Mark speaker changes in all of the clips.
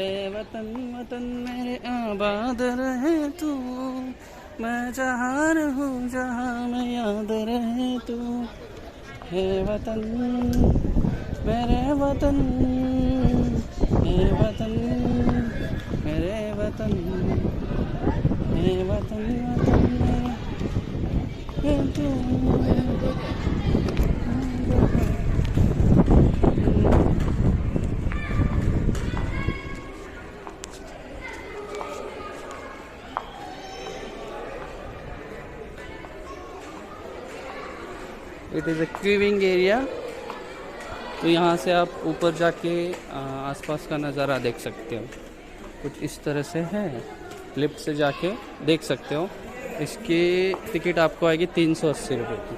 Speaker 1: है वतन वतन मेरे आबाद रहे तू, मैं जहाँ रहूँ जहाँ मैं याद रहे तू, है वतन मेरे वतन, है वतन मेरे वतन, है वतन वतन मेरे तू। It is a queuing area. तो यहाँ से आप ऊपर जाके आसपास का नज़ारा देख सकते हो। कुछ इस तरह से है, लिफ्ट से जाके देख सकते हो। इसकी टिकट आपको आएगी 380 रुपये की।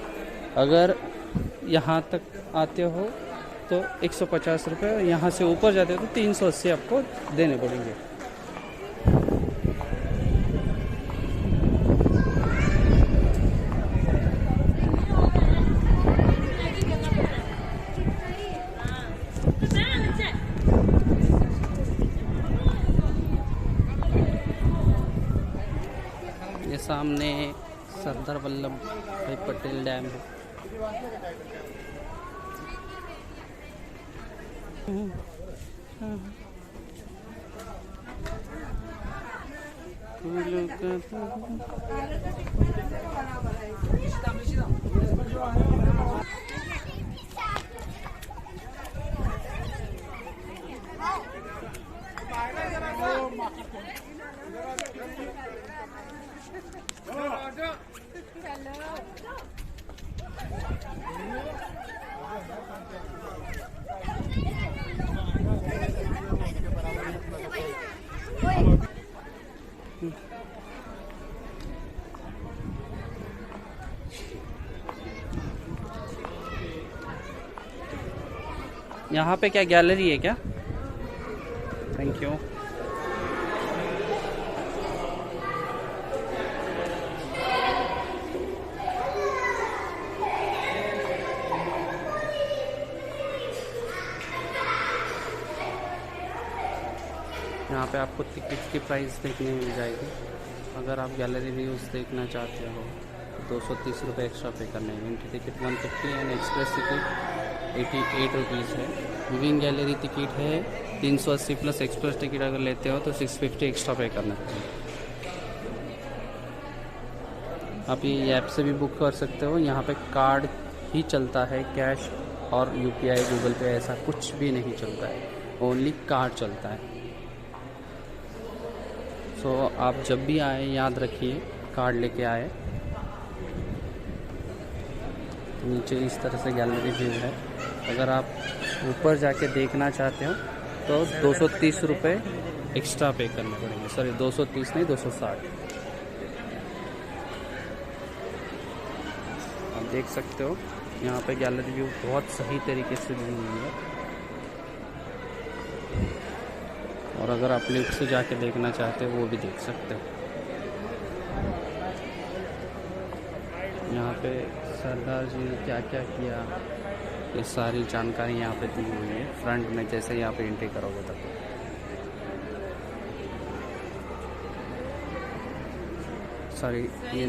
Speaker 1: अगर यहाँ तक आते हो तो 150 रुपये, और यहाँ से ऊपर जाते हो तो 380 आपको देने पड़ेंगे। ये सामने सरदार वल्लभ भाई पटेल डैम है। यहाँ पे क्या गैलरी है क्या? Thank you. यहाँ पे आपको टिकट की प्राइस देखने मिल जाएगी। अगर आप गैलरी व्यूज़ देखना चाहते हो तो 230 रुपये एक्स्ट्रा पे करने हैं। Entry ticket 150 and express ticket 88 rupees है। विविंग गैलरी टिकट है 380 प्लस एक्सप्रेस टिकट अगर लेते हो तो 650 एक्स्ट्रा पे करना है। आप ये ऐप से भी बुक कर सकते हो। यहाँ पे कार्ड ही चलता है, कैश और यूपीआई गूगल पे ऐसा कुछ भी नहीं चलता है, ओनली कार्ड चलता है। सो आप जब भी आए याद रखिए कार्ड लेके आए। नीचे इस तरह से गैलरी व्यू है। अगर आप ऊपर जाके देखना चाहते हो तो 230 रुपये एक्स्ट्रा पे करने पड़ेंगे। सॉरी 230 नहीं 260। आप देख सकते हो यहाँ पे गैलरी व्यू बहुत सही तरीके से दी हुई है। और अगर आप लिफ्ट से जाके देखना चाहते हो वो भी देख सकते हो। यहाँ पे सरदार जी ने क्या क्या किया ये सारी जानकारी यहाँ पे दी हुई है फ्रंट में, जैसे यहाँ पे एंट्री करोगे तब। सॉरी ये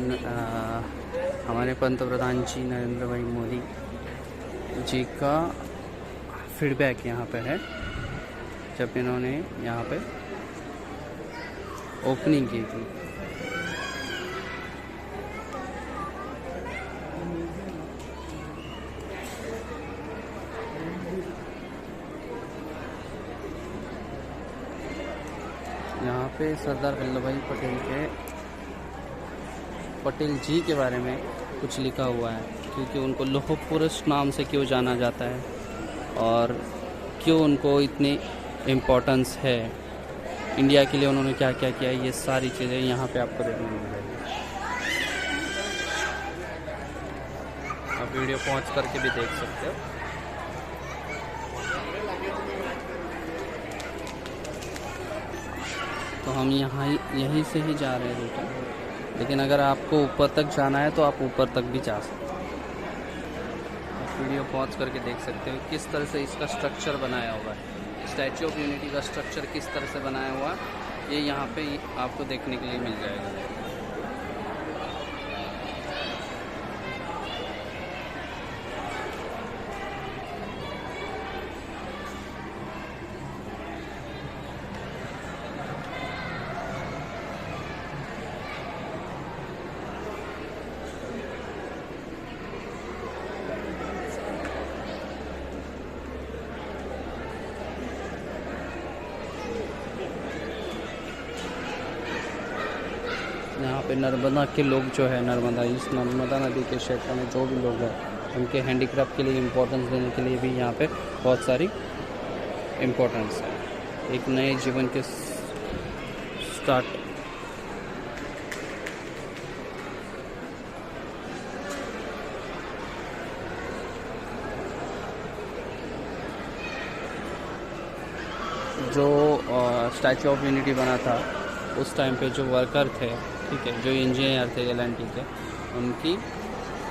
Speaker 1: हमारे पंतप्रधान जी नरेंद्र भाई मोदी जी का फीडबैक यहाँ पे है जब इन्होंने यहाँ पे ओपनिंग की थी। यहाँ पे सरदार वल्लभ भाई पटेल जी के बारे में कुछ लिखा हुआ है, क्योंकि उनको लौह पुरुष नाम से क्यों जाना जाता है और क्यों उनको इतनी इम्पोर्टेंस है, इंडिया के लिए उन्होंने क्या क्या किया, ये सारी चीज़ें यहाँ पे आपको देखने मिल जाएगी। आप वीडियो पॉज करके भी देख सकते हो। तो हम यहीं से ही जा रहे हैं रिटर्न, लेकिन अगर आपको ऊपर तक जाना है तो आप ऊपर तक भी जा सकते हो। आप वीडियो पॉज करके देख सकते हो किस तरह से इसका स्ट्रक्चर बनाया हुआ है। स्टैचू ऑफ यूनिटी का स्ट्रक्चर किस तरह से बनाया हुआ ये यहाँ पे आपको देखने के लिए मिल जाएगा। यहाँ पे नर्मदा के लोग जो है इस नर्मदा नदी के क्षेत्र में जो भी लोग हैं उनके हैंडीक्राफ्ट के लिए इम्पोर्टेंस देने के लिए भी यहाँ पे बहुत सारी इम्पोर्टेंस है। एक नए जीवन के स्टार्ट जो स्टैचू ऑफ यूनिटी बना था उस टाइम पे जो वर्कर थे, ठीक है, जो इंजीनियर थे एल&टी के, उनकी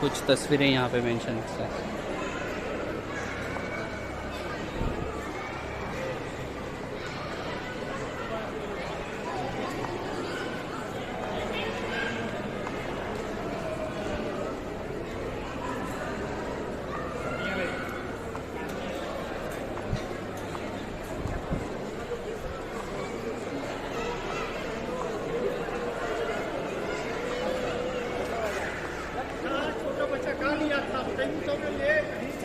Speaker 1: कुछ तस्वीरें यहाँ पे मेंशन है।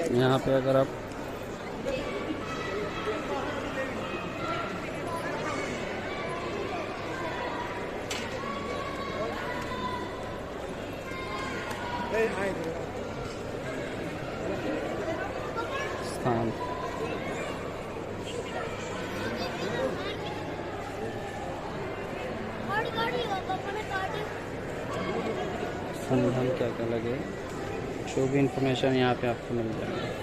Speaker 1: यहाँ पे अगर आप स्थान संविधान क्या क्या लगे, जो भी इंफॉर्मेशन यहाँ पे आपको मिल जाएगा।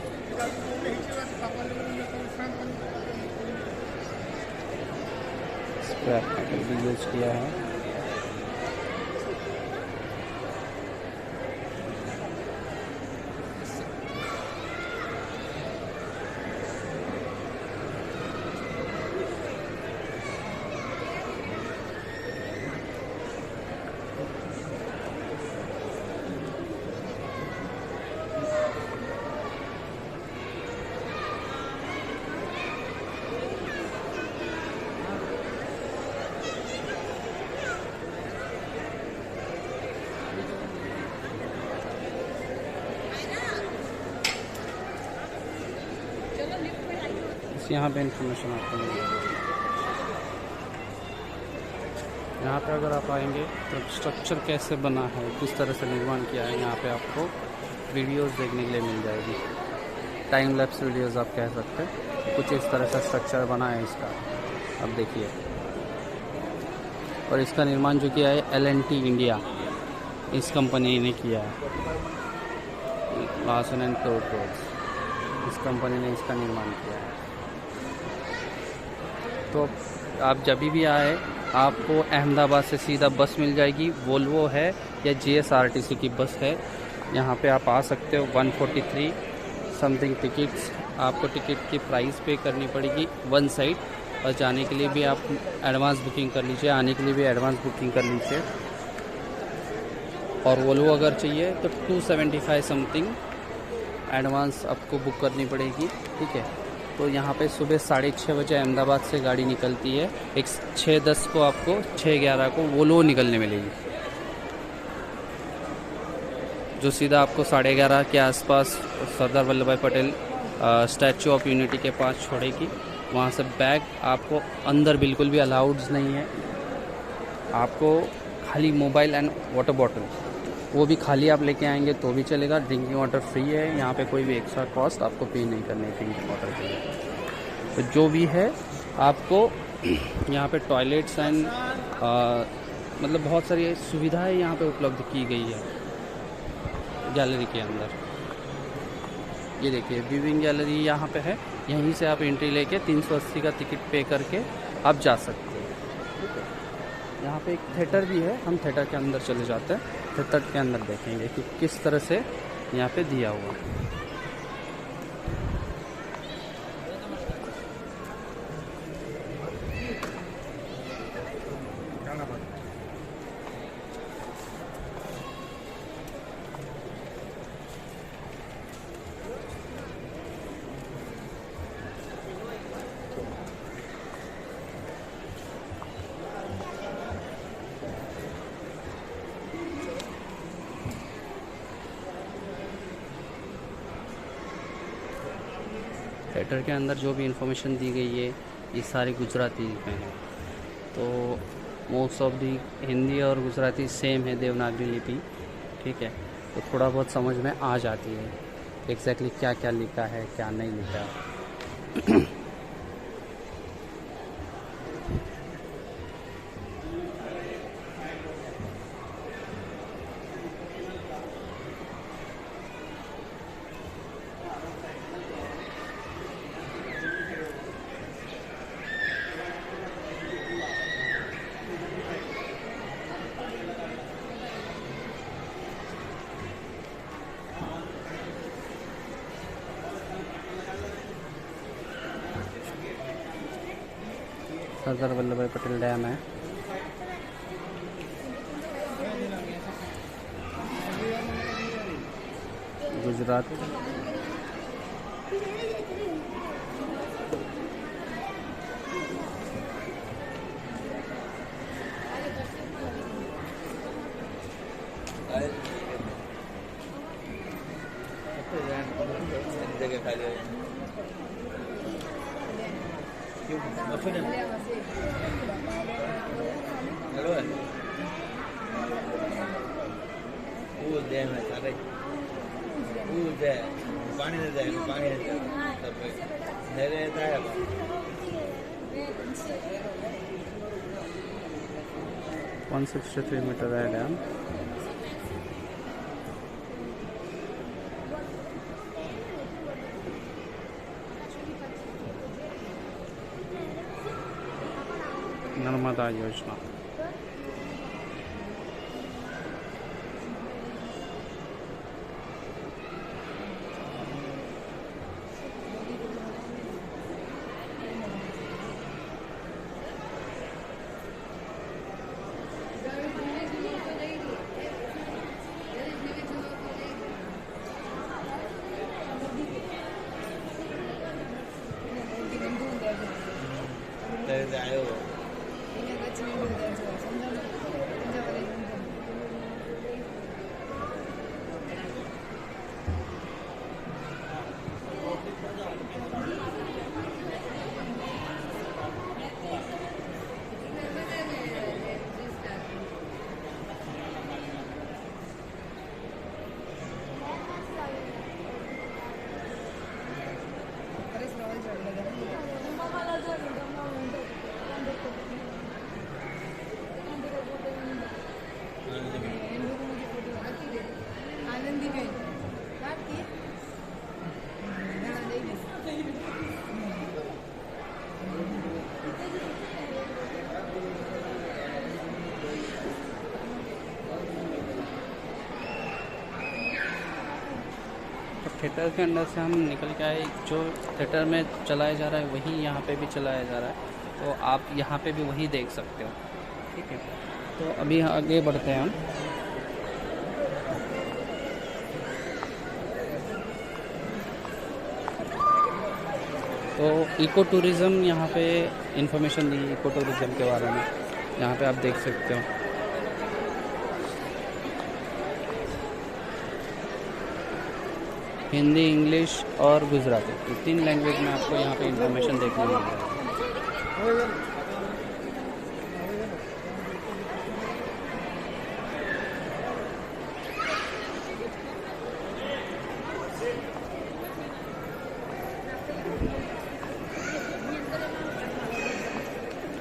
Speaker 1: स्क्रैप मेटल भी यूज़ किया है। यहाँ पे इंफॉर्मेशन आपको मिल जाएगी। यहाँ पे अगर आप आएंगे तो स्ट्रक्चर कैसे बना है, किस तरह से निर्माण किया है, यहाँ पे आपको वीडियोस देखने के लिए मिल जाएगी। टाइम लैप्स वीडियोस आप कह सकते हैं। कुछ इस तरह से स्ट्रक्चर बना है इसका, अब देखिए। और इसका निर्माण जो किया है एल&टी इंडिया, इस कंपनी ने किया है। लार्सन एंड टोब्रो, इस कंपनी ने इसका निर्माण किया है। तो आप जब भी आए आपको अहमदाबाद से सीधा बस मिल जाएगी, वोल्वो है या GSRTC की बस है। यहाँ पे आप आ सकते हो। 143 समथिंग टिकट्स, आपको टिकट की प्राइस पे करनी पड़ेगी वन साइड। और जाने के लिए भी आप एडवांस बुकिंग कर लीजिए, आने के लिए भी एडवांस बुकिंग कर लीजिए। और वोल्वो अगर चाहिए तो 275 समथिंग एडवांस आपको बुक करनी पड़ेगी, ठीक है। तो यहाँ पे सुबह 6:30 बजे अहमदाबाद से गाड़ी निकलती है। एक 6:10 को आपको 6:11 को वोल्वो निकलने मिलेगी, जो सीधा आपको 11:30 के आसपास सरदार वल्लभ भाई पटेल स्टैचू ऑफ यूनिटी के पास छोड़ेगी। वहाँ से बैग आपको अंदर बिल्कुल भी अलाउड्स नहीं है। आपको खाली मोबाइल एंड वाटर बॉटल, वो भी खाली आप लेके आएंगे तो भी चलेगा। ड्रिंकिंग वाटर फ्री है, यहाँ पे कोई भी एक्स्ट्रा कॉस्ट आपको पे नहीं करनी है ड्रिंकिंग वाटर के लिए। तो जो भी है आपको यहाँ पे टॉयलेट्स एंड मतलब बहुत सारी सुविधाएं यहाँ पे उपलब्ध की गई है गैलरी के अंदर। ये देखिए व्यूइंग गैलरी यहाँ पे है, यहीं से आप एंट्री लेके 380 का टिकट पे करके आप जा सकते हैं। यहाँ पे एक थिएटर भी है, हम थिएटर के अंदर चले जाते हैं। थिएटर के अंदर देखेंगे कि किस तरह से यहाँ पे दिया हुआ है। थिएटर के अंदर जो भी इंफॉर्मेशन दी गई है ये सारी गुजराती में है। तो मोस्ट ऑफ दी हिंदी और गुजराती सेम है, देवनागरी लिपि, ठीक है। तो थोड़ा बहुत समझ में आ जाती है एग्जैक्टली क्या क्या लिखा है क्या नहीं लिखा। सरदार वल्लभ भाई पटेल डैम है। गुजरात।
Speaker 2: पानी दे जाए, पानी दे जाए, तब नहीं रहता है।
Speaker 1: 163 मीटर है डैम। नर्मदा योजना। थिएटर के अंदर से हम निकल के आए, जो थिएटर में चलाया जा रहा है वही यहाँ पे भी चलाया जा रहा है, तो आप यहाँ पे भी वही देख सकते हो, ठीक है। तो अभी आगे बढ़ते हैं हम। तो इको टूरिज़्म यहाँ पे इंफॉर्मेशन दी, इको टूरिज़्म के बारे में यहाँ पे आप देख सकते हो। हिंदी, इंग्लिश और गुजराती, ये 3 लैंग्वेज में आपको यहाँ पे इंफॉर्मेशन देखने मिल रहा है।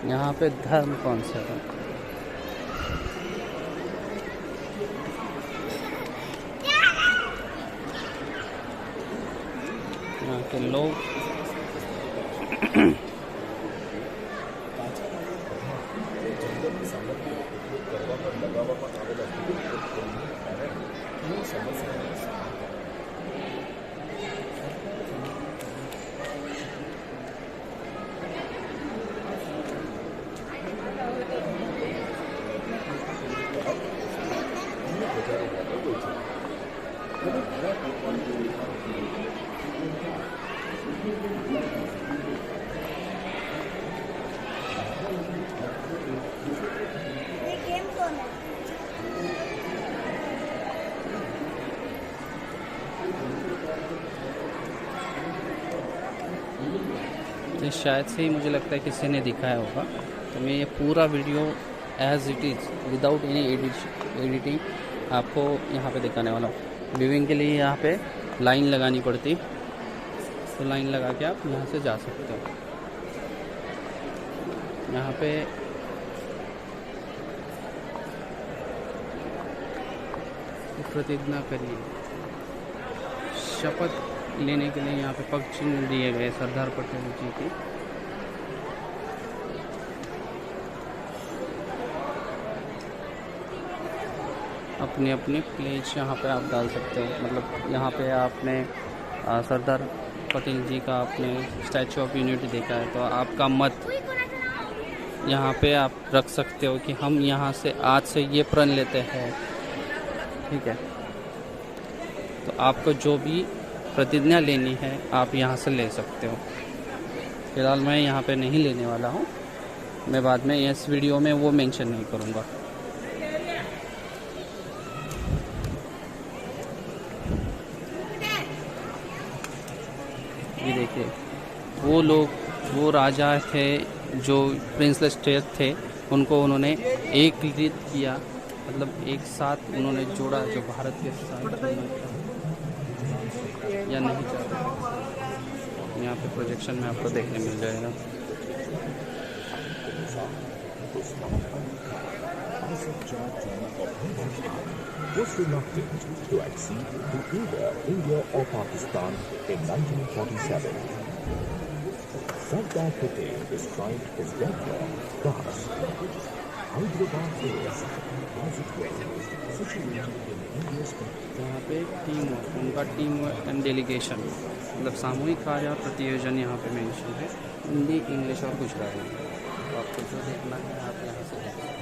Speaker 1: यहाँ पे धर्म कौन सा है? यहाँ के लोग तो शायद से ही मुझे लगता है किसी ने दिखाया होगा। तो मैं ये पूरा video as it is without any editing आपको यहाँ पे दिखाने वाला हूँ। व्यूइंग के लिए यहाँ पे लाइन लगानी पड़ती, तो लाइन लगा के आप यहाँ से जा सकते हो। यहाँ पे प्रतिज्ञा करिए, शपथ लेने के लिए यहाँ पे पग चिन्ह दिए गए सरदार पटेल जी की। अपनी अपनी प्लेज यहाँ पे आप डाल सकते हो। मतलब यहाँ पे आपने सरदार पटेल जी का आपने स्टैचू ऑफ यूनिटी देखा है, तो आपका मत यहाँ पे आप रख सकते हो कि हम यहाँ से आज से ये प्रण लेते हैं, ठीक है। तो आपको जो भी प्रतिज्ञा लेनी है आप यहाँ से ले सकते हो। फिलहाल मैं यहाँ पे नहीं लेने वाला हूँ, मैं बाद में इस वीडियो में वो मेंशन नहीं करूँगा। ये देखिए, वो लोग, वो राजा थे जो प्रिंसलेस स्टेट थे, उनको उन्होंने एकत्रित किया, मतलब एक साथ उन्होंने जोड़ा, जो भारत के साथ या नहीं चाहता। यहाँ पे प्रोजेक्शन में आपको देखने मिल जाएगा।
Speaker 3: was reluctant to accede to either India or Pakistan in 1947. Sardar Patel described his deadlock thus: Hyderabad is, as it were, situated in India's
Speaker 1: यहाँ पे टीम वर्क, उनका टीम वर्क एंड डेलीगेशन, मतलब सामूहिक कार्य और प्रतियोजन यहाँ पे मेंशन है, हिंदी, इंग्लिश और गुजराती। तो आपको जो देखना है आप यहाँ से देख सकते हैं।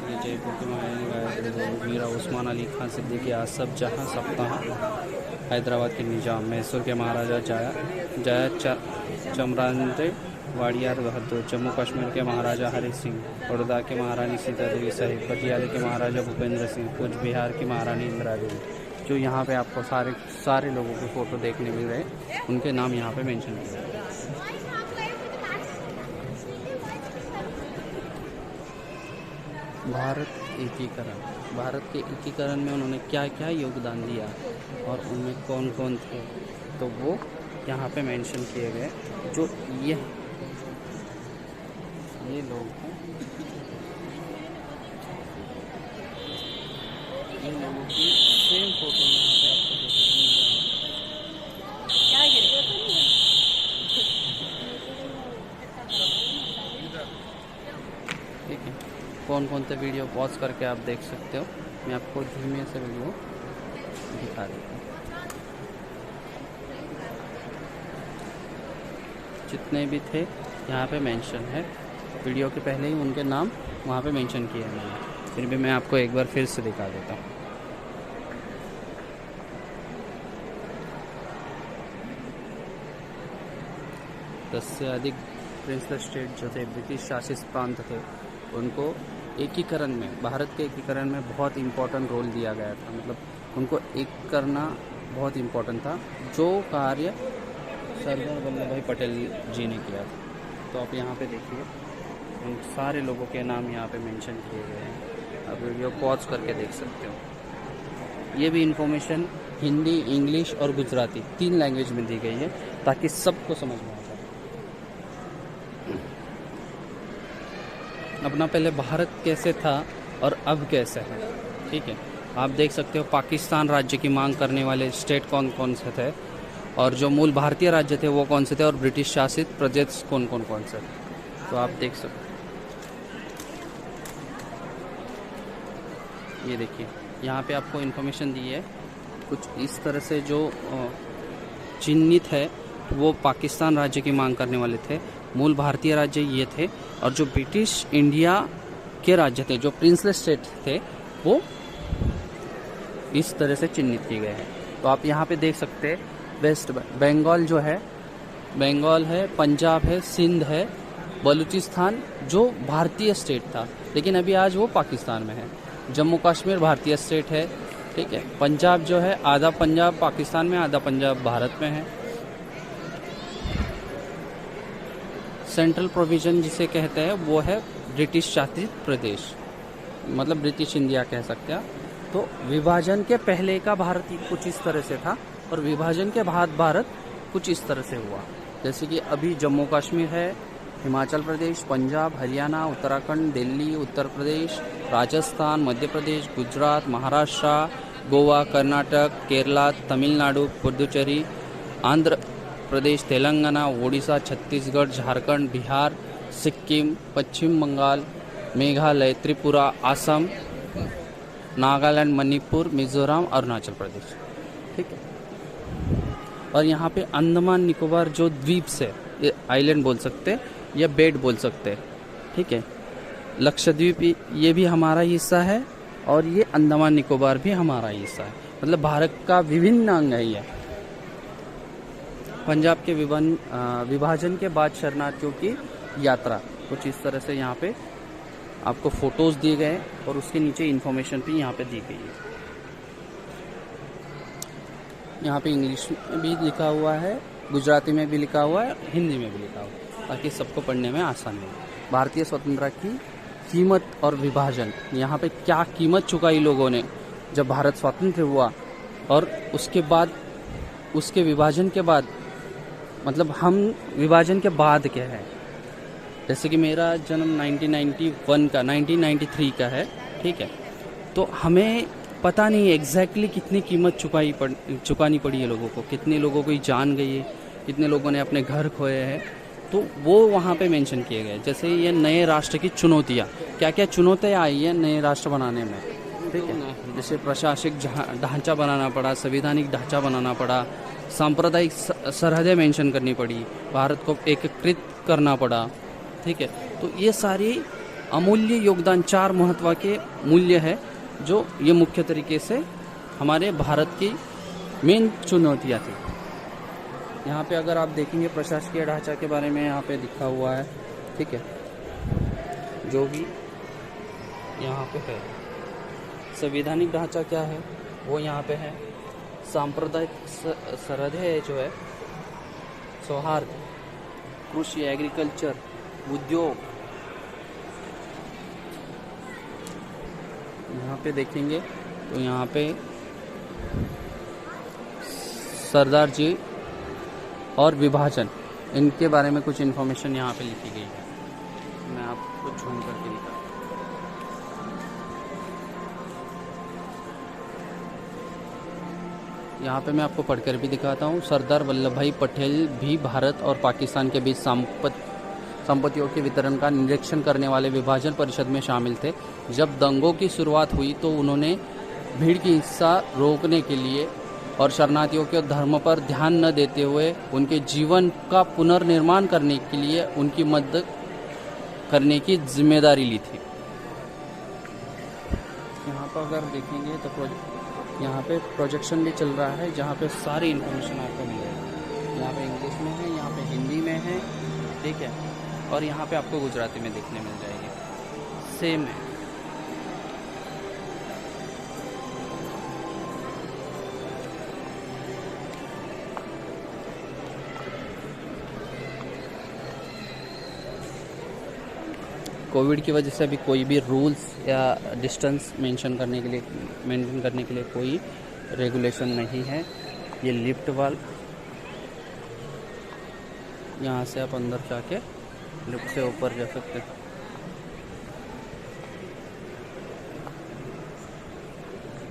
Speaker 1: ये जयपुर के महारानी गायत्री, मीरा उस्मान अली खान सिद्दीकी, आसफ जहाँ सप्ताह, हैदराबाद के निजाम, मैसूर के महाराजा जया चमरांते वाडियार बहादुर, जम्मू कश्मीर के महाराजा हरि सिंह, बड़ौदा के महारानी सीता देवी साहिब, पटियाला के महाराजा भूपेंद्र सिंह, कूच बिहार की महारानी इंदिरा देवी। जो यहाँ पे आपको सारे लोगों के फ़ोटो देखने मिल रहे हैं, उनके नाम यहाँ पे मेंशन किए गए। भारत के एकीकरण में उन्होंने क्या क्या योगदान दिया और उनमें कौन कौन थे, तो वो यहाँ पे मेंशन किए गए। जो ये लोग हैं, इन लोगों की सेम फोटो यहाँ पे आपको देखने मिल जाएगा। ठीक है, कौन कौन से वीडियो पॉज करके आप देख सकते हो, मैं आपको धीमे से वीडियो दिखा देता हूँ। जितने भी थे यहाँ पे मेंशन है, वीडियो के पहले ही उनके नाम वहाँ पे मेंशन किए हैं मैंने, फिर भी मैं आपको एक बार फिर से दिखा देता हूँ। दस से अधिक प्रिंसलेस स्टेट जो थे, ब्रिटिश शासित प्रांत थे, उनको एकीकरण में, भारत के एकीकरण में बहुत इम्पोर्टेंट रोल दिया गया था। मतलब उनको एक करना बहुत इम्पोर्टेंट था, जो कार्य सरदार वल्लभ भाई पटेल जी ने किया था। तो आप यहाँ पे देखिए, उन सारे लोगों के नाम यहाँ पे मेंशन किए गए हैं। आप वीडियो पॉज करके देख सकते हो। ये भी इंफॉर्मेशन हिंदी, इंग्लिश और गुजराती 3 लैंग्वेज में दी गई है, ताकि सबको समझ में आ जाए। अपना पहले भारत कैसे था और अब कैसे है, ठीक है। आप देख सकते हो पाकिस्तान राज्य की मांग करने वाले स्टेट कौन कौन से थे, और जो मूल भारतीय राज्य थे वो कौन से थे, और ब्रिटिश शासित प्रदेश कौन से। तो आप देख सकते, ये देखिए यहाँ पे आपको इन्फॉर्मेशन दी है कुछ इस तरह से। जो चिन्हित है वो पाकिस्तान राज्य की मांग करने वाले थे, मूल भारतीय राज्य ये थे, और जो ब्रिटिश इंडिया के राज्य थे, जो प्रिंसलेस स्टेट थे, वो इस तरह से चिन्हित किए गए हैं। तो आप यहाँ पे देख सकते हैं, वेस्ट बंगाल जो है, बंगाल है, पंजाब है, सिंध है, बलूचिस्तान जो भारतीय स्टेट था, लेकिन अभी आज वो पाकिस्तान में है। जम्मू कश्मीर भारतीय स्टेट है, ठीक है। पंजाब जो है, आधा पंजाब पाकिस्तान में, आधा पंजाब भारत में है। सेंट्रल प्रोविजन जिसे कहते हैं वो है ब्रिटिश शासित प्रदेश, मतलब ब्रिटिश इंडिया कह सकते हैं। तो विभाजन के पहले का भारत कुछ इस तरह से था और विभाजन के बाद भारत कुछ इस तरह से हुआ। जैसे कि अभी जम्मू कश्मीर है, हिमाचल प्रदेश, पंजाब, हरियाणा, उत्तराखंड, दिल्ली, उत्तर प्रदेश, राजस्थान, मध्य प्रदेश, गुजरात, महाराष्ट्र, गोवा, कर्नाटक, केरला, तमिलनाडु, पुडुचेरी, आंध्र प्रदेश, तेलंगाना, ओडिशा, छत्तीसगढ़, झारखंड, बिहार, सिक्किम, पश्चिम बंगाल, मेघालय, त्रिपुरा, असम, नागालैंड, मणिपुर, मिजोरम, अरुणाचल प्रदेश। ठीक है। और यहाँ पे अंडमान निकोबार जो द्वीप से आइलैंड बोल सकते हैं या बेट बोल सकते हैं। ठीक है। लक्षद्वीप ये भी हमारा हिस्सा है और ये अंडमान निकोबार भी हमारा हिस्सा है, मतलब भारत का विभिन्न अंग है ये। पंजाब के विभाजन के बाद शरणार्थियों की यात्रा कुछ इस तरह से यहाँ पे आपको फोटोज दिए गए और उसके नीचे इन्फॉर्मेशन भी यहाँ पे दी गई है। यहाँ पे इंग्लिश में भी लिखा हुआ है, गुजराती में भी लिखा हुआ है, हिंदी में भी लिखा हुआ है, ताकि सबको पढ़ने में आसानी हो। भारतीय स्वतंत्रता की कीमत और विभाजन, यहाँ पे क्या कीमत चुकाई लोगों ने जब भारत स्वतंत्र हुआ, और उसके बाद उसके विभाजन के बाद, मतलब हम विभाजन के बाद क्या है। जैसे कि मेरा जन्म 1993 का है। ठीक है। तो हमें पता नहीं एग्जैक्टली कितनी कीमत चुकानी पड़ी है लोगों को, कितने लोगों की जान गई है, कितने लोगों ने अपने घर खोए हैं, तो वो वहाँ पे मेंशन किए गए। जैसे ये नए राष्ट्र की चुनौतियाँ, क्या क्या चुनौतियाँ आई हैं नए राष्ट्र बनाने में। ठीक है। जैसे प्रशासनिक ढांचा बनाना पड़ा, संवैधानिक ढांचा बनाना पड़ा, सांप्रदायिक सरहदें मेंशन करनी पड़ी, भारत को एकीकृत करना पड़ा। ठीक है। तो ये सारी अमूल्य योगदान, 4 महत्व के मूल्य है जो ये मुख्य तरीके से हमारे भारत की मेन चुनौतियाँ थी। यहाँ पे अगर आप देखेंगे प्रशासकीय ढांचा के बारे में यहाँ पे लिखा हुआ है। ठीक है। जो भी यहाँ पे है, संवैधानिक ढांचा क्या है वो यहाँ पे है। सांप्रदायिक सरहदें जो है, सौहार्द, कृषि, एग्रीकल्चर, उद्योग, यहाँ पे देखेंगे तो यहाँ पे सरदार जी और विभाजन, इनके बारे में कुछ इन्फॉर्मेशन यहाँ पे लिखी गई है। मैं आपको झूम करके दिखा। यहाँ पे मैं आपको पढ़कर भी दिखाता हूँ। सरदार वल्लभ भाई पटेल भी भारत और पाकिस्तान के बीच संपत्तियों के वितरण का निरीक्षण करने वाले विभाजन परिषद में शामिल थे। जब दंगों की शुरुआत हुई तो उन्होंने भीड़ की हिंसा रोकने के लिए और शरणार्थियों के धर्म पर ध्यान न देते हुए उनके जीवन का पुनर्निर्माण करने के लिए उनकी मदद करने की जिम्मेदारी ली थी। यहाँ पर अगर देखेंगे तो यहाँ पे प्रोजेक्शन भी चल रहा है, जहाँ पे सारी इन्फॉर्मेशन आपको मिलेगी। यहाँ पे इंग्लिश में है, यहाँ पे हिंदी में है। ठीक है। और यहाँ पे आपको गुजराती में देखने मिल जाएगी, सेम है। कोविड की वजह से अभी कोई भी रूल्स या डिस्टेंस मेंटेन करने के लिए कोई रेगुलेशन नहीं है। ये लिफ्ट वाल, यहाँ से आप अंदर जाके लिफ्ट से ऊपर जा सकते हैं।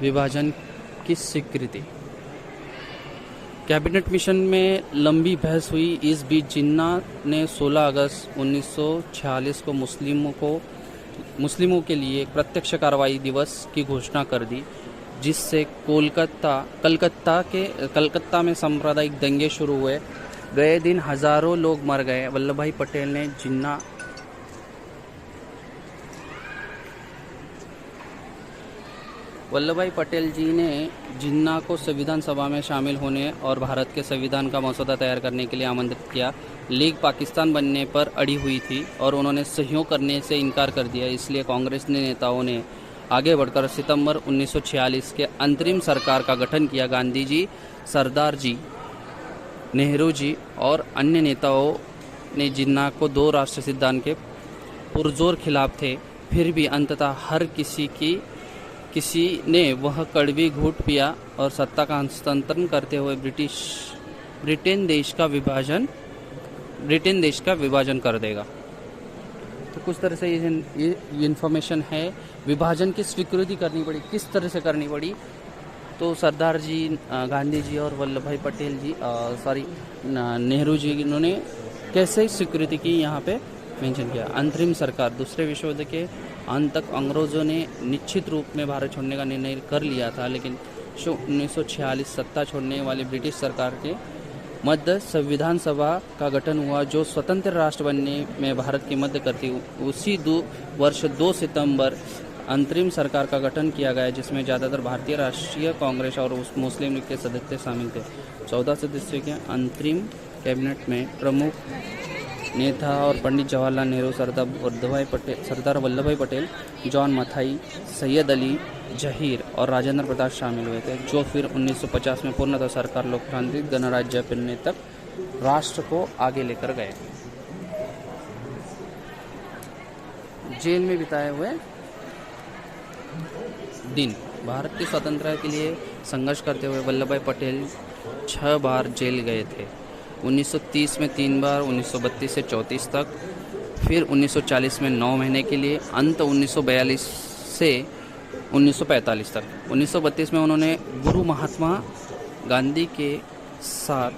Speaker 1: विभाजन की स्वीकृति, कैबिनेट मिशन में लंबी बहस हुई। इस बीच जिन्ना ने 16 अगस्त 1946 को मुस्लिमों के लिए प्रत्यक्ष कार्रवाई दिवस की घोषणा कर दी, जिससे कलकत्ता में सांप्रदायिक दंगे शुरू हुए। गए दिन हजारों लोग मर गए। वल्लभ भाई पटेल ने वल्लभ भाई पटेल जी ने जिन्ना को संविधान सभा में शामिल होने और भारत के संविधान का मसौदा तैयार करने के लिए आमंत्रित किया। लीग पाकिस्तान बनने पर अड़ी हुई थी और उन्होंने सहयोग करने से इनकार कर दिया। इसलिए कांग्रेस ने नेताओं ने आगे बढ़कर सितंबर 1946 के अंतरिम सरकार का गठन किया। गांधी जी, सरदार जी, नेहरू जी और अन्य नेताओं ने जिन्ना को दो राष्ट्र सिद्धांत के पुरजोर खिलाफ थे, फिर भी अंततः हर किसी ने वह कड़वी घूंट पिया और सत्ता का हस्तांतरण करते हुए ब्रिटेन देश का विभाजन कर देगा। तो कुछ तरह से ये इन्फॉर्मेशन है। विभाजन की स्वीकृति करनी पड़ी, किस तरह से करनी पड़ी? तो सरदार जी, गांधी जी और वल्लभ भाई पटेल जी, नेहरू जी, इन्होंने कैसे स्वीकृति की यहाँ पे मेंशन किया। अंतरिम सरकार, दूसरे विश्व युद्ध के अंत तक अंग्रेजों ने निश्चित रूप में भारत छोड़ने का निर्णय कर लिया था, लेकिन 1946 सत्ता छोड़ने वाली ब्रिटिश सरकार के मध्य संविधान सभा का गठन हुआ, जो स्वतंत्र राष्ट्र बनने में भारत की मदद करती। उसी वर्ष 2 सितंबर अंतरिम सरकार का गठन किया गया, जिसमें ज़्यादातर भारतीय राष्ट्रीय कांग्रेस और मुस्लिम लीग के सदस्य शामिल थे। 14 सदस्यों के अंतरिम कैबिनेट में प्रमुख नेता और पंडित जवाहरलाल नेहरू, सरदार वल्लभ भाई पटेल, जॉन मथाई, सैयद अली जहीर और राजेंद्र प्रसाद शामिल हुए थे, जो फिर 1950 में पूर्णतः सरकार लोकतांत्रिक गणराज्य बनने तक राष्ट्र को आगे लेकर गए। जेल में बिताए हुए दिन। भारत की स्वतंत्रता के लिए संघर्ष करते हुए वल्लभ भाई पटेल 6 बार जेल गए थे। 1930 में 3 बार, 1932 से 34 तक, फिर 1940 में 9 महीने के लिए, अंत 1942 से 1945 तक। 1932 में उन्होंने गुरु महात्मा गांधी के साथ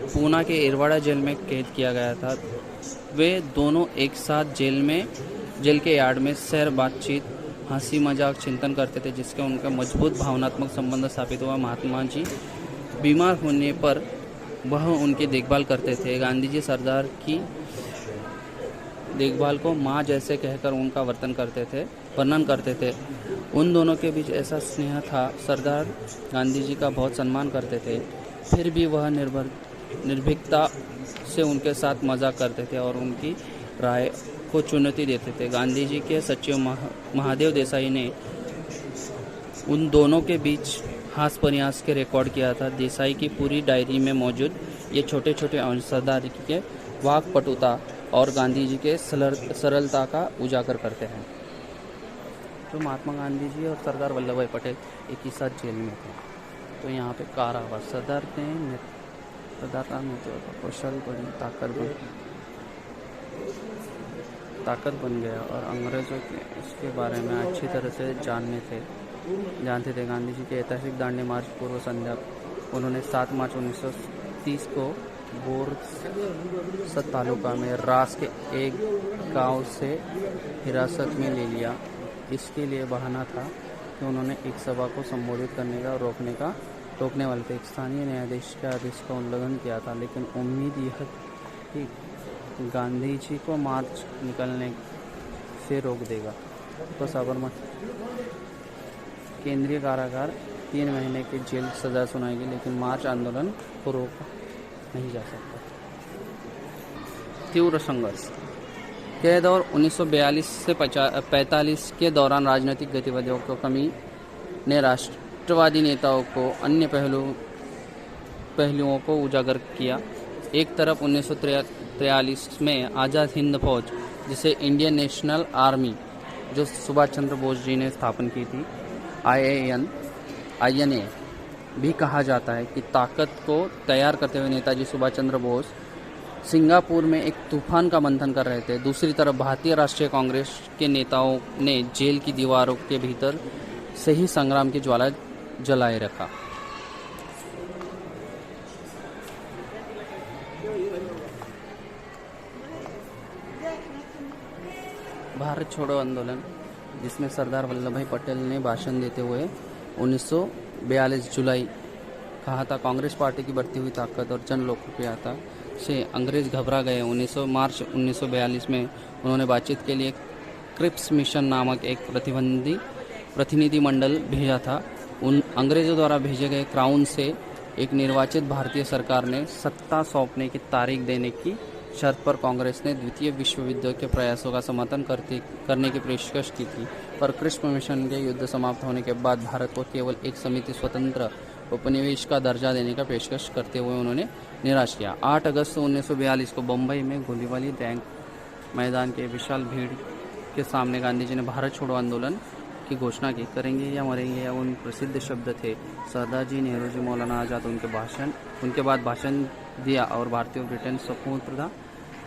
Speaker 1: पूना के इरवाड़ा जेल में कैद किया गया था। वे दोनों एक साथ जेल के यार्ड में सैर, बातचीत, हंसी मजाक, चिंतन करते थे, जिसके उनका मजबूत भावनात्मक संबंध स्थापित हुआ। महात्मा जी बीमार होने पर वह उनकी देखभाल करते थे। गांधी जी सरदार की देखभाल को माँ जैसे कहकर उनका वर्णन करते थे। उन दोनों के बीच ऐसा स्नेह था, सरदार गांधी जी का बहुत सम्मान करते थे, फिर भी वह निर्भीकता से उनके साथ मजाक करते थे और उनकी राय को चुनौती देते थे। गांधी जी के सचिव महादेव देसाई ने उन दोनों के बीच हास्य परिहास के रिकॉर्ड किया था। देसाई की पूरी डायरी में मौजूद ये छोटे छोटे अंश सरदार के वाक्पटुता और गांधी जी के सरलता का उजागर करते हैं। तो महात्मा गांधी जी और सरदार वल्लभ भाई पटेल एक ही साथ जेल में थे। तो यहाँ पे कारावास, सरदार का नेतृत्व कौशल बड़ी ताकत बन गया और अंग्रेज़ों के इसके बारे में अच्छी तरह से जानते थे। गांधी जी के ऐतिहासिक दांडी मार्च पूर्व संध्या उन्होंने 7 मार्च 1930 को बोरसद तालुका में रास के एक गांव से हिरासत में ले लिया। इसके लिए बहाना था कि उन्होंने एक सभा को संबोधित करने का रोकने वाले थे। एक स्थानीय न्यायाधीश के आदेश का उल्लंघन किया था, लेकिन उम्मीद यह कि गांधी जी को मार्च निकलने से रोक देगा। तो साबरमती केंद्रीय कारागार 3 महीने की जेल सजा सुनाएगी, लेकिन मार्च आंदोलन को रोका नहीं जा सकता। तीव्र संघर्ष। कैद और 1942 से 45 के दौरान राजनीतिक गतिविधियों को कमी ने राष्ट्रवादी नेताओं को अन्य पहलुओं को उजागर किया। एक तरफ 1943 में आज़ाद हिंद फौज, जिसे इंडियन नेशनल आर्मी, जो सुभाष चंद्र बोस जी ने स्थापन की थी, INA भी कहा जाता है, कि ताकत को तैयार करते हुए नेताजी सुभाष चंद्र बोस सिंगापुर में एक तूफान का मंथन कर रहे थे। दूसरी तरफ भारतीय राष्ट्रीय कांग्रेस के नेताओं ने जेल की दीवारों के भीतर से ही संग्राम की ज्वाला जलाए रखा। भारत छोड़ो आंदोलन, जिसमें सरदार वल्लभ भाई पटेल ने भाषण देते हुए 1942 जुलाई कहा था, कांग्रेस पार्टी की बढ़ती हुई ताकत और जन लोकप्रियता से अंग्रेज घबरा गए। मार्च 1942 में उन्होंने बातचीत के लिए क्रिप्स मिशन नामक एक प्रतिनिधि मंडल भेजा था। उन अंग्रेजों द्वारा भेजे गए क्राउन से एक निर्वाचित भारतीय सरकार ने सत्ता सौंपने की तारीख देने की शर्त पर कांग्रेस ने द्वितीय विश्व युद्ध के प्रयासों का समर्थन करने की पेशकश की थी, पर क्रिप्स मिशन के युद्ध समाप्त होने के बाद भारत को केवल एक समिति स्वतंत्र उपनिवेश का दर्जा देने का पेशकश करते हुए उन्होंने निराश किया। 8 अगस्त 1942 को बम्बई में गोलीबारी टैंक मैदान के विशाल भीड़ के सामने गांधी जी ने भारत छोड़ो आंदोलन की घोषणा की। करेंगे या मरेंगे, या उन प्रसिद्ध शब्द थे। सरदार जी, नेहरू जी, मौलाना आज़ाद उनके बाद भाषण दिया और भारतीय ब्रिटेन स्वतंत्रता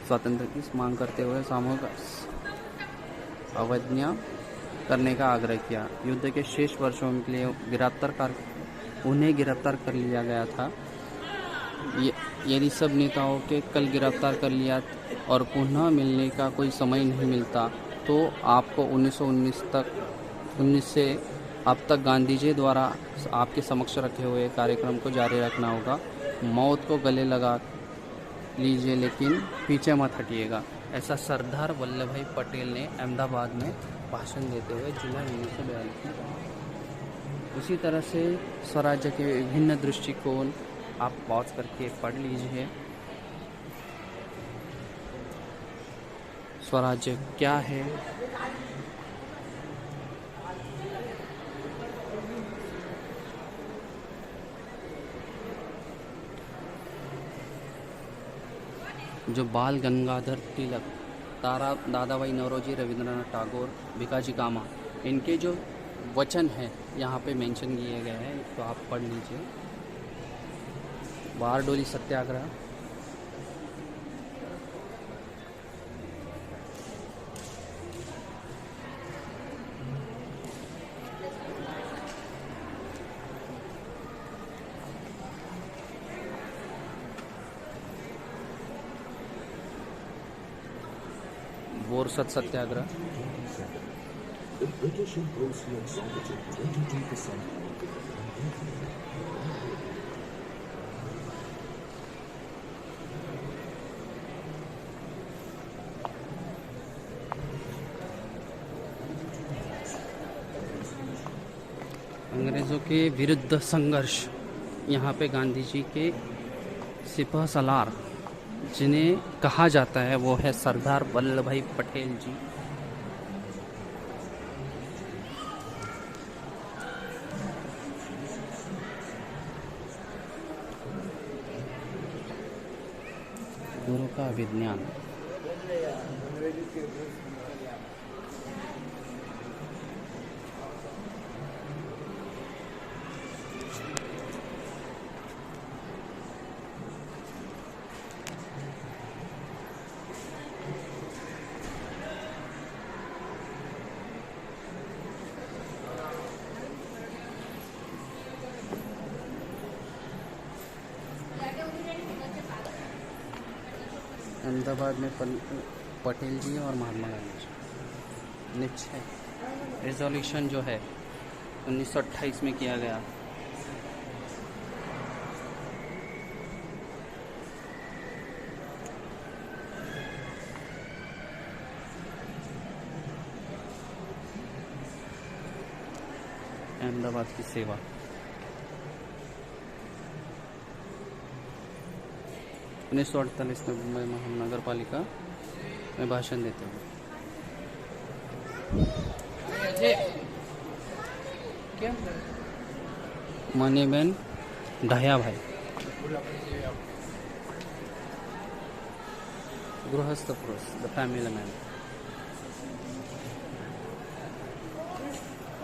Speaker 1: स्वातंत्र की मांग करते हुए सामूहिक अवज्ञा करने का आग्रह किया। युद्ध के शेष वर्षों के लिए उन्हें गिरफ्तार कर लिया गया था। यदि सब नेताओं के कल गिरफ्तार कर लिया और पुनः मिलने का कोई समय नहीं मिलता तो आपको 1919 से अब तक गांधी जी द्वारा आपके समक्ष रखे हुए कार्यक्रम को जारी रखना होगा। मौत को गले लगा लीजिए लेकिन पीछे मत हटिएगा। ऐसा सरदार वल्लभ भाई पटेल ने अहमदाबाद में भाषण देते हुए जुलाई 1942 में कहा। उसी तरह से स्वराज्य के विभिन्न दृष्टिकोण आप पॉज करके पढ़ लीजिए। स्वराज्य क्या है, जो बाल गंगाधर तिलक, दादा भाई नौरोजी, रविंद्रनाथ टैगोर, भिकाजी कामा, इनके जो वचन हैं यहाँ पे मेंशन किए गए हैं, तो आप पढ़ लीजिए। बारडोली सत्याग्रह, बोरसद सत्याग्रह,
Speaker 3: The British imposed the exorbitant 22%
Speaker 1: अंग्रेज़ों के विरुद्ध संघर्ष। यहाँ पे गांधी जी के सिपह सलार जिन्हें कहा जाता है वो है सरदार वल्लभ भाई पटेल जी। गुरु का विज्ञान, अहमदाबाद में पटेल जी और महात्मा गांधी जी। निश्चय रिजोल्यूशन जो है 1928 में किया गया। अहमदाबाद की सेवा, उन्नीस सौ 1948 में मुंबई महानगर पालिका में भाषण देते हुए। मनीबेन ढाया भाई, गृहस्थ पुरुष, द फैमिली मैन।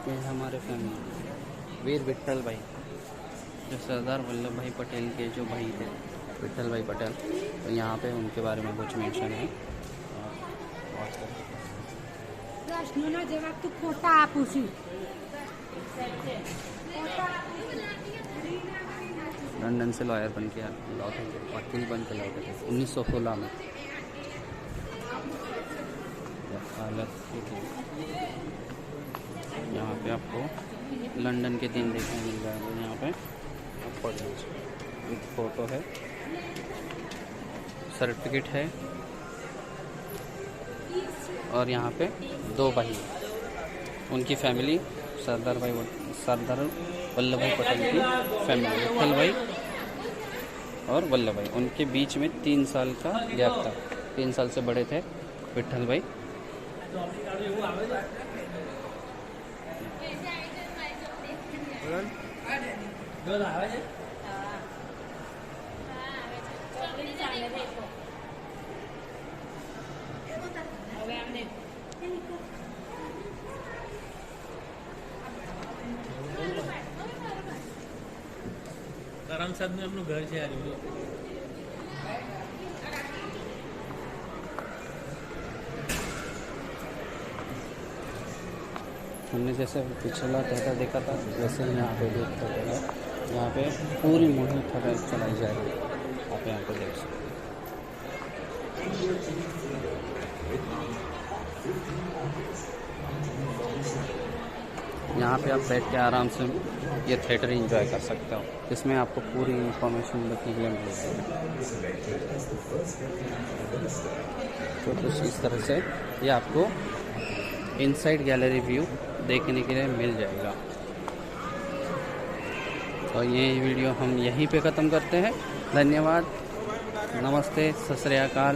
Speaker 1: ये हमारे फैमिली। वीर विट्ठल भाई, जो सरदार वल्लभ भाई पटेल के जो भाई थे, विट्ठल भाई पटेल, तो यहाँ पे उनके बारे में कुछ मेंशन है।
Speaker 4: प्रश्नों जवाब तो खोटा आपूसी।
Speaker 1: लंदन से लॉयर बन के लौटे थे, वकील बन के लौटे थे 1916 में। यहाँ पे आपको लंदन के दिन देखने मिल जाएगा। यहाँ पे आप पढ़ लीजिए, एक फ़ोटो है, सर्टिफिकेट है, और यहाँ पे दो भाई, उनकी फैमिली, सरदार वल्लभ भाई पटेल की फैमिली, विट्ठल भाई और वल्लभ भाई, उनके बीच में 3 साल का गैप था। 3 साल से बड़े थे विट्ठल भाई।
Speaker 2: કરમસદ નું એમનું ઘર છે આ રહ્યું.
Speaker 1: हमने जैसे पिछला ठेका देखा था वैसे ही यहाँ पे भी एक ठेका है. यहाँ पे पूरी मुहिम ठेका चलाई जा रही है. आप यहाँ पे देख सकते हैं. यहाँ पे आप बैठ के आराम से ये थिएटर एंजॉय कर सकते हो. इसमें आपको पूरी इंफॉर्मेशन देखने के लिए मिलेगी. तो कुछ इस तरह से ये आपको इनसाइड गैलरी व्यू देखने के लिए मिल जाएगा. और ये वीडियो हम यहीं पे ख़त्म करते हैं. धन्यवाद. नमस्ते. सत श्री अकाल.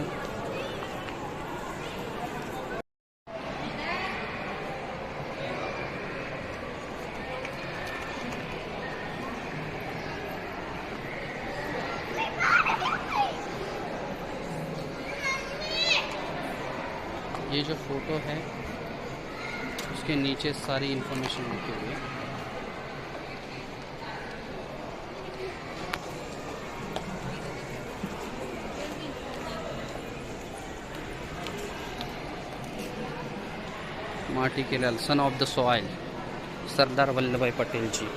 Speaker 1: ये जो फोटो है उसके नीचे सारी इन्फॉर्मेशन लिखी हुई है. माटी के लाल, son of the soil, Sardar Vallabh भाई पटेल जी.